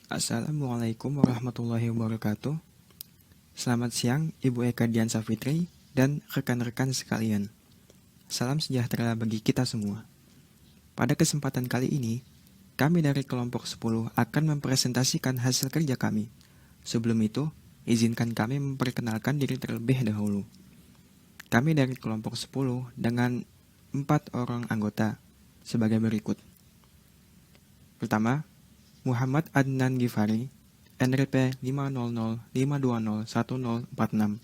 Assalamualaikum warahmatullahi wabarakatuh. Selamat siang Ibu Eka Dian Safitri dan rekan-rekan sekalian. Salam sejahtera bagi kita semua. Pada kesempatan kali ini, kami dari kelompok 10 akan mempresentasikan hasil kerja kami. Sebelum itu, izinkan kami memperkenalkan diri terlebih dahulu. Kami dari kelompok 10 dengan 4 orang anggota sebagai berikut. Pertama, Muhammad Adnan Gifari, NRP 50052010046.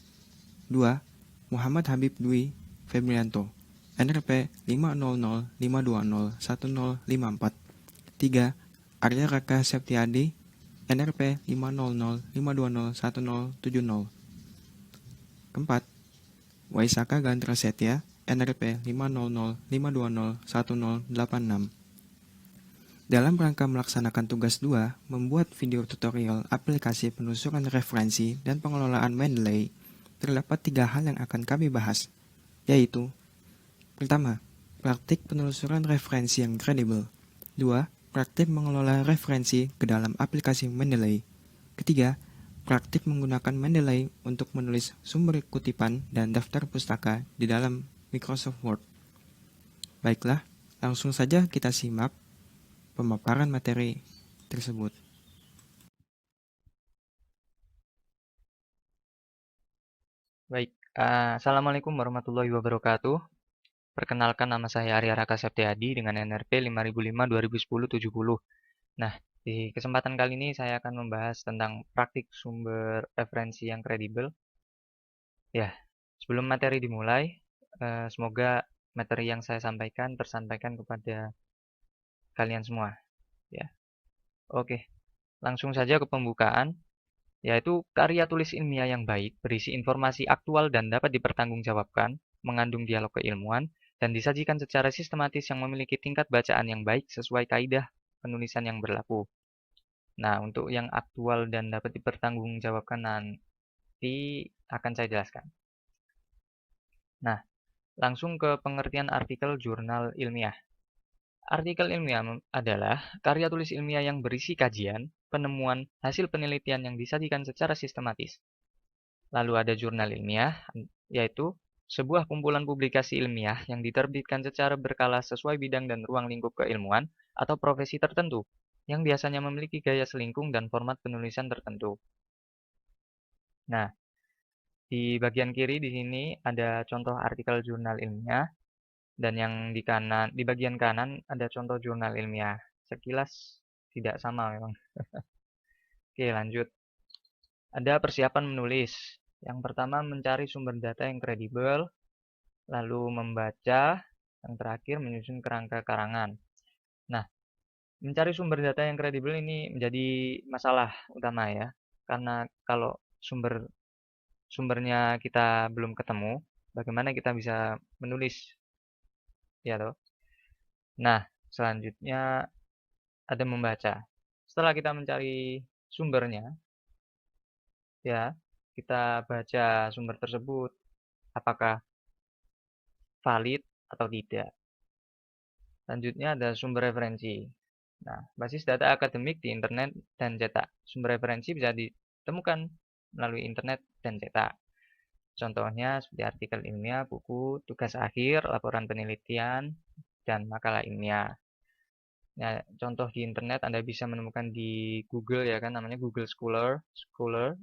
2. Muhammad Habib Dwi Febrianto, NRP 50052010054. 3. Arya Raka Septiadi, NRP 50052010070. 4. Waisaka Gandra Setia, NRP 50052010086. Dalam rangka melaksanakan tugas 2, membuat video tutorial aplikasi penelusuran referensi dan pengelolaan Mendeley, terdapat 3 hal yang akan kami bahas, yaitu: pertama, praktik penelusuran referensi yang kredibel. 2. Praktik mengelola referensi ke dalam aplikasi Mendeley. Ketiga, praktik menggunakan Mendeley untuk menulis sumber kutipan dan daftar pustaka di dalam Microsoft Word. Baiklah, langsung saja kita simak pemaparan materi tersebut. Baik, Assalamualaikum warahmatullahi wabarakatuh. Perkenalkan, nama saya Arya Raka Septiadi dengan NRP 5005-2010-70. Nah, di kesempatan kali ini saya akan membahas tentang praktik sumber referensi yang kredibel. Ya, sebelum materi dimulai, semoga materi yang saya sampaikan tersampaikan kepada kalian semua. Ya, oke. Langsung saja ke pembukaan, yaitu karya tulis ilmiah yang baik, berisi informasi aktual dan dapat dipertanggungjawabkan, mengandung dialog keilmuan, dan disajikan secara sistematis yang memiliki tingkat bacaan yang baik sesuai kaidah penulisan yang berlaku. Nah, untuk yang aktual dan dapat dipertanggungjawabkan nanti akan saya jelaskan. Nah, langsung ke pengertian artikel jurnal ilmiah. Artikel ilmiah adalah karya tulis ilmiah yang berisi kajian, penemuan, hasil penelitian yang disajikan secara sistematis. Lalu ada jurnal ilmiah, yaitu sebuah kumpulan publikasi ilmiah yang diterbitkan secara berkala sesuai bidang dan ruang lingkup keilmuan atau profesi tertentu, yang biasanya memiliki gaya selingkung dan format penulisan tertentu. Nah, di bagian kiri di sini ada contoh artikel jurnal ilmiah, dan yang di bagian kanan ada contoh jurnal ilmiah. Sekilas tidak sama memang. Oke, lanjut. Ada persiapan menulis. Yang pertama, mencari sumber data yang kredibel, lalu membaca, yang terakhir menyusun kerangka karangan. Nah, mencari sumber data yang kredibel ini menjadi masalah utama ya, karena kalau sumbernya kita belum ketemu, bagaimana kita bisa menulis, ya toh? Nah, selanjutnya ada membaca. Setelah kita mencari sumbernya, ya, kita baca sumber tersebut, apakah valid atau tidak. Selanjutnya ada sumber referensi. Nah, basis data akademik di internet dan cetak. Sumber referensi bisa ditemukan melalui internet dan cetak. Contohnya seperti artikel ilmiah, buku, tugas akhir, laporan penelitian, dan makalah ilmiah. Nah, contoh di internet Anda bisa menemukan di Google ya kan, namanya Google Scholar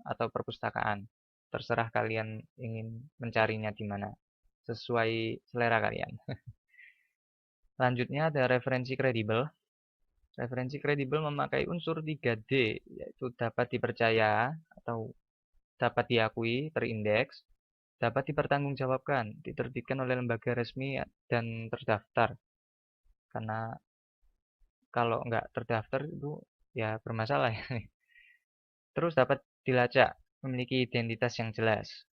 atau perpustakaan. Terserah kalian ingin mencarinya di mana, sesuai selera kalian. Selanjutnya ada referensi kredibel. Referensi kredibel memakai unsur 3D, yaitu dapat dipercaya atau dapat diakui, terindeks, dapat dipertanggungjawabkan, diterbitkan oleh lembaga resmi dan terdaftar. Karena kalau nggak terdaftar itu ya bermasalah ya. Terus dapat dilacak, memiliki identitas yang jelas.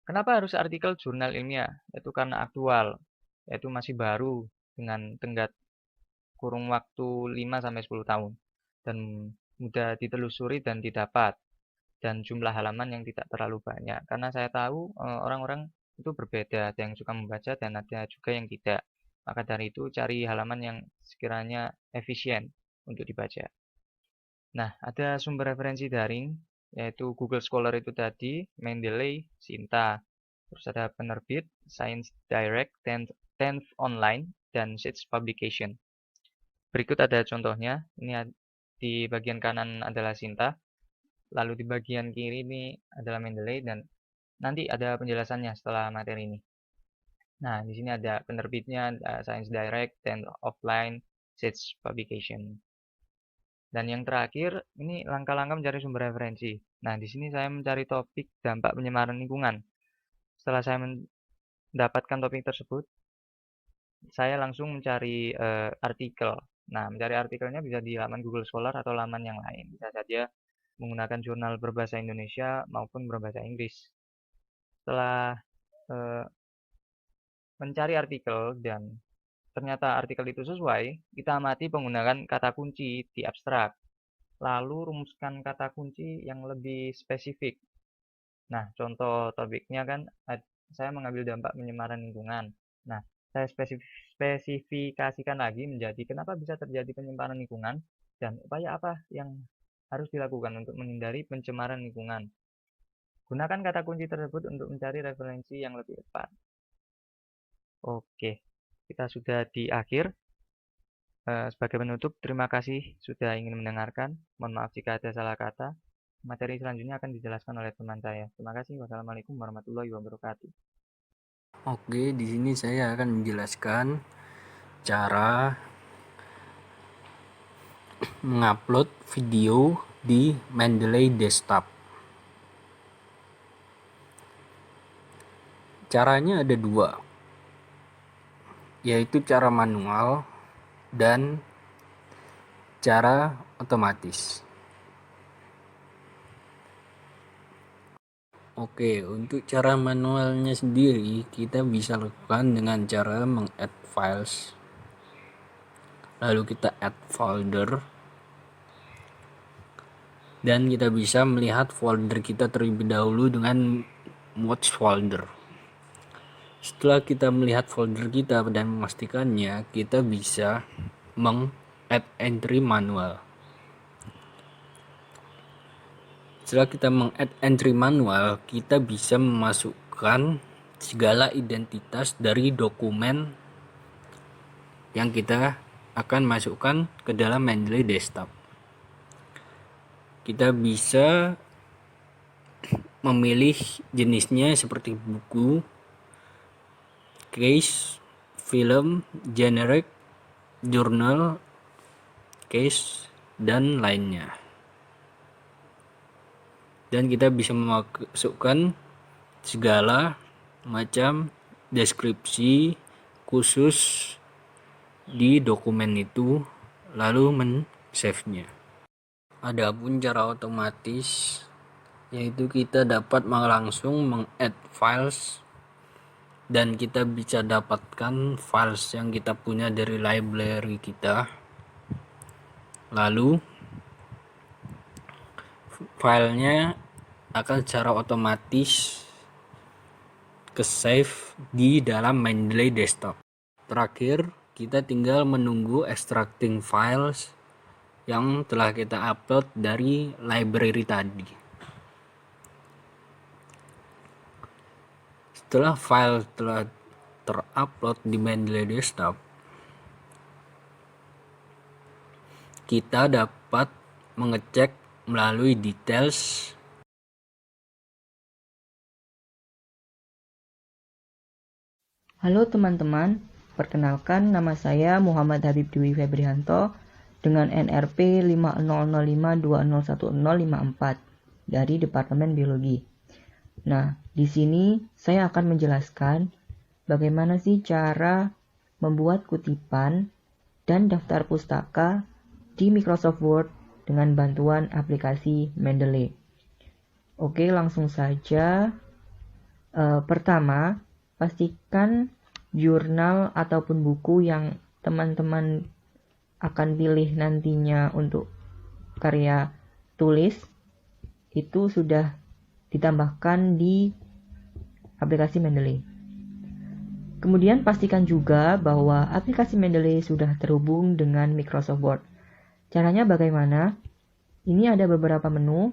Kenapa harus artikel jurnal ilmiah? Itu karena aktual, yaitu masih baru dengan tenggat kurung waktu 5-10 tahun dan mudah ditelusuri dan didapat, dan jumlah halaman yang tidak terlalu banyak. Karena saya tahu orang-orang itu berbeda, ada yang suka membaca dan ada juga yang tidak. Maka dari itu cari halaman yang sekiranya efisien untuk dibaca. Nah, ada sumber referensi daring, yaitu Google Scholar itu tadi, Mendeley, Sinta. Terus ada penerbit, Science Direct, 10th Online, dan Sheets Publication. Berikut ada contohnya. Ini di bagian kanan adalah Sinta, lalu di bagian kiri ini adalah Mendeley, dan nanti ada penjelasannya setelah materi ini. Nah, di sini ada penerbitnya, Science Direct, 10th Offline, Sheets Publication. Dan yang terakhir, ini langkah-langkah mencari sumber referensi. Nah, di sini saya mencari topik dampak pencemaran lingkungan. Setelah saya mendapatkan topik tersebut, saya langsung mencari artikel. Nah, mencari artikelnya bisa di laman Google Scholar atau laman yang lain. Bisa saja menggunakan jurnal berbahasa Indonesia maupun berbahasa Inggris. Setelah eh, mencari artikel dan ternyata artikel itu sesuai, kita amati penggunaan kata kunci di abstrak. Lalu rumuskan kata kunci yang lebih spesifik. Nah, contoh topiknya kan saya mengambil dampak pencemaran lingkungan. Nah, saya spesifikasikan lagi menjadi kenapa bisa terjadi pencemaran lingkungan dan upaya apa yang harus dilakukan untuk menghindari pencemaran lingkungan. Gunakan kata kunci tersebut untuk mencari referensi yang lebih tepat. Oke, kita sudah di akhir. Sebagai penutup, terima kasih sudah ingin mendengarkan. Mohon maaf jika ada salah kata. Materi selanjutnya akan dijelaskan oleh teman saya. Terima kasih. Wassalamualaikum warahmatullahi wabarakatuh. Oke, di sini saya akan menjelaskan cara mengupload video di Mendeley Desktop. Caranya ada dua, yaitu cara manual dan cara otomatis. Oke, untuk cara manualnya sendiri kita bisa lakukan dengan cara meng-add files. Lalu kita add folder. Dan kita bisa melihat folder kita terlebih dahulu dengan watch folder. Setelah kita melihat folder kita dan memastikannya, kita bisa meng-add entry manual. Setelah kita meng-add entry manual, kita bisa memasukkan segala identitas dari dokumen yang kita akan masukkan ke dalam Mendeley Desktop. Kita bisa memilih jenisnya seperti buku, case, film, generic, jurnal, case, dan lainnya. Dan kita bisa memasukkan segala macam deskripsi khusus di dokumen itu, lalu men-save-nya. Adapun cara otomatis, yaitu kita dapat langsung meng-add files dan kita bisa dapatkan files yang kita punya dari library kita. Lalu filenya akan secara otomatis ke save di dalam Mendeley Desktop. Terakhir, kita tinggal menunggu extracting files yang telah kita upload dari library tadi. Setelah file telah terupload di Mendeley Desktop, kita dapat mengecek melalui details. Halo teman-teman, perkenalkan nama saya Muhammad Habib Dwi Febrianto dengan NRP 5005201054 dari Departemen Biologi. Nah, di sini saya akan menjelaskan bagaimana sih cara membuat kutipan dan daftar pustaka di Microsoft Word dengan bantuan aplikasi Mendeley. Oke, langsung saja. Pertama, pastikan jurnal ataupun buku yang teman-teman akan pilih nantinya untuk karya tulis itu sudah ditambahkan di aplikasi Mendeley. Kemudian pastikan juga bahwa aplikasi Mendeley sudah terhubung dengan Microsoft Word. Caranya bagaimana? Ini ada beberapa menu.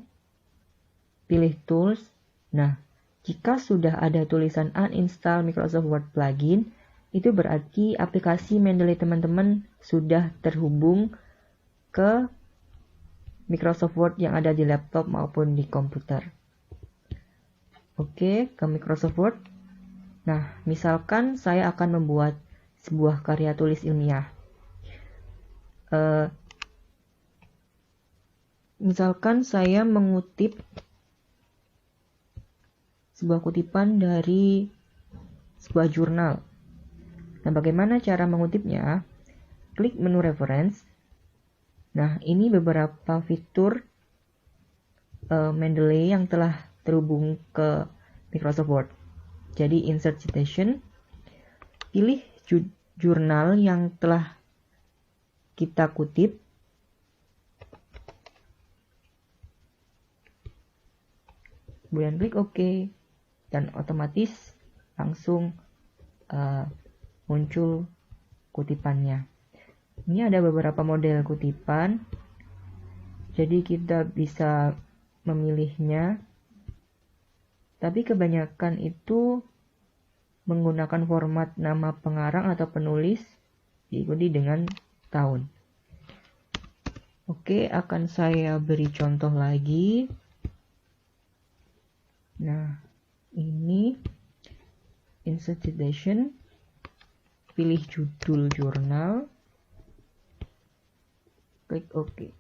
Pilih Tools. Nah, jika sudah ada tulisan Uninstall Microsoft Word Plugin, itu berarti aplikasi Mendeley teman-teman sudah terhubung ke Microsoft Word yang ada di laptop maupun di komputer. Oke, ke Microsoft Word. Nah, misalkan saya akan membuat sebuah karya tulis ilmiah. Misalkan saya mengutip sebuah kutipan dari sebuah jurnal. Nah, bagaimana cara mengutipnya? Klik menu reference. Nah, ini beberapa fitur Mendeley yang telah terhubung ke Microsoft Word. Jadi, insert citation. Pilih jurnal yang telah kita kutip. Kemudian klik OK. Dan otomatis langsung muncul kutipannya. Ini ada beberapa model kutipan. Jadi kita bisa memilihnya. Tapi kebanyakan itu menggunakan format nama pengarang atau penulis diikuti dengan tahun. Oke, akan saya beri contoh lagi. Nah, ini insert citation, pilih judul jurnal, klik OK.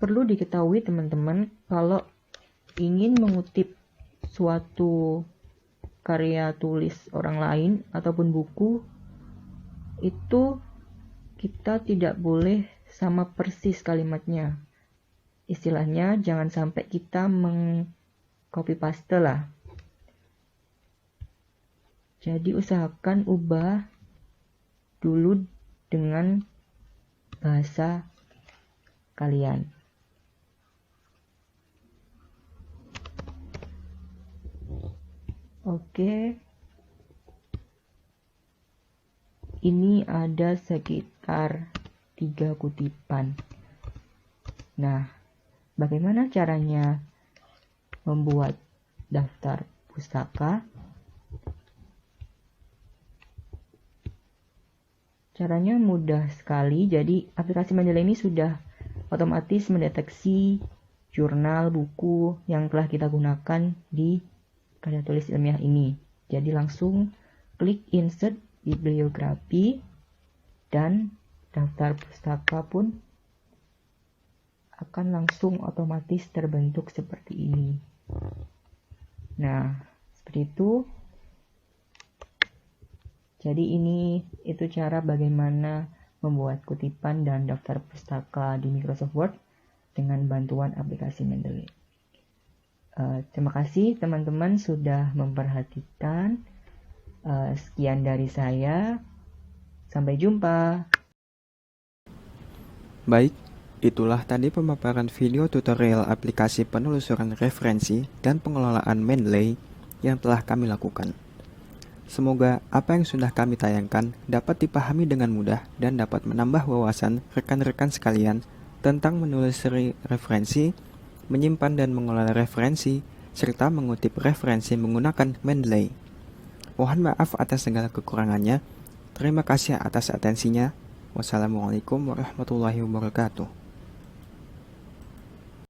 Perlu diketahui teman-teman, kalau ingin mengutip suatu karya tulis orang lain ataupun buku, itu kita tidak boleh sama persis kalimatnya. Istilahnya jangan sampai kita meng-copy paste lah. Jadi usahakan ubah dulu dengan bahasa kalian. Oke. Ini ada sekitar 3 kutipan. Nah, bagaimana caranya membuat daftar pustaka? Caranya mudah sekali. Jadi, aplikasi Mendeley ini sudah otomatis mendeteksi jurnal, buku yang telah kita gunakan di karya tulis ilmiah ini. Jadi, langsung klik insert bibliografi dan daftar pustaka pun akan langsung otomatis terbentuk seperti ini. Nah, seperti itu. Jadi itu cara bagaimana membuat kutipan dan daftar pustaka di Microsoft Word dengan bantuan aplikasi Mendeley. Terima kasih teman-teman sudah memperhatikan. Sekian dari saya. Sampai jumpa. Baik, itulah tadi pemaparan video tutorial aplikasi penelusuran referensi dan pengelolaan Mendeley yang telah kami lakukan. Semoga apa yang sudah kami tayangkan dapat dipahami dengan mudah dan dapat menambah wawasan rekan-rekan sekalian tentang menelusuri referensi, menyimpan dan mengelola referensi, serta mengutip referensi menggunakan Mendeley. Mohon maaf atas segala kekurangannya. Terima kasih atas atensinya. Wassalamualaikum warahmatullahi wabarakatuh.